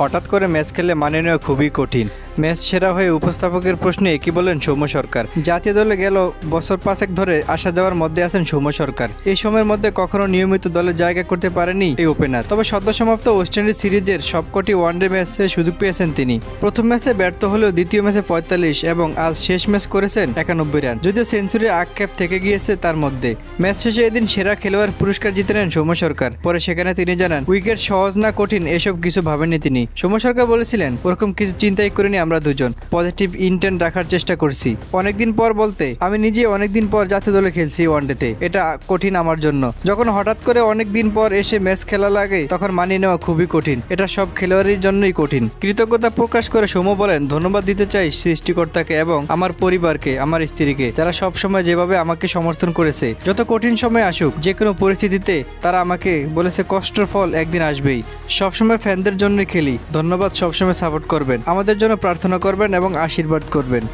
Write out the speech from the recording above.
হঠাৎ করে ম্যাচ খেললে মানিয়ে নেওয়া খুবই কঠিন। ম্যাচ সেরা হয়ে উপস্থাপকের প্রশ্নে একই বলেন সৌম্য সরকার। জাতীয় দলে গেল বছর 5 ধরে আসা যাওয়ার মধ্যে আছেন সৌম্য সরকার। এই সময়ের মধ্যে কখনো নিয়মিত দলে জায়গা করতে পারেনি এই ওপেনার। তবে সদ্যসমাপ্ত ওয়েস্ট ইন্ডিজ সিরিজের সবকটি ওয়ানডে ম্যাচে সুযোগ পেয়েছেন তিনি। প্রথম ম্যাচে ব্যর্থ হলেও দ্বিতীয় ম্যাচে 45 এবং আজ শেষ ম্যাচ করেছেন 91 রান, যদিও সেঞ্চুরির আক্ষেপ থেকে গিয়েছে তার মধ্যে। ম্যাচ শেষে এদিন সেরা খেলোয়াড় পুরস্কার জিতে নেন সৌম্য সরকার। পরে সেখানে তিনি জানান, উইকেট সহজ না কঠিন এসব কিছু ভাবেননি তিনি। সৌম্য সরকার বলেছিলেন, ওরকম কিছু চিন্তাই করিনি, আমরা দুজন পজিটিভ ইন্টেন্ট রাখার চেষ্টা করছি। অনেকদিন পর বলতে আমি নিজে অনেকদিন পর জাতীয় দলে খেলছি ওয়ানডেতে, এটা কঠিন আমার জন্য। যখন হঠাৎ করে অনেকদিন পর এসে ম্যাচ খেলা লাগে তখন মানিয়ে নেওয়া খুবই কঠিন, এটা সব খেলোয়াড়ের জন্যই কঠিন। কৃতজ্ঞতা প্রকাশ করে সৌম্য বলেন, ধন্যবাদ দিতে চাই সৃষ্টিকর্তাকে এবং আমার পরিবারকে, আমার স্ত্রীকে, যারা সবসময় যেভাবে আমাকে সমর্থন করেছে। যত কঠিন সময় আসুক, যে কোনো পরিস্থিতিতে তারা আমাকে বলেছে কষ্টের ফল একদিন আসবেই। সবসময় ফ্যানদের জন্যই খেলি। ধন্যবাদ, সবসময় সাপোর্ট করবেন, আমাদের জন্য প্রার্থনা করবেন এবং আশীর্বাদ করবেন।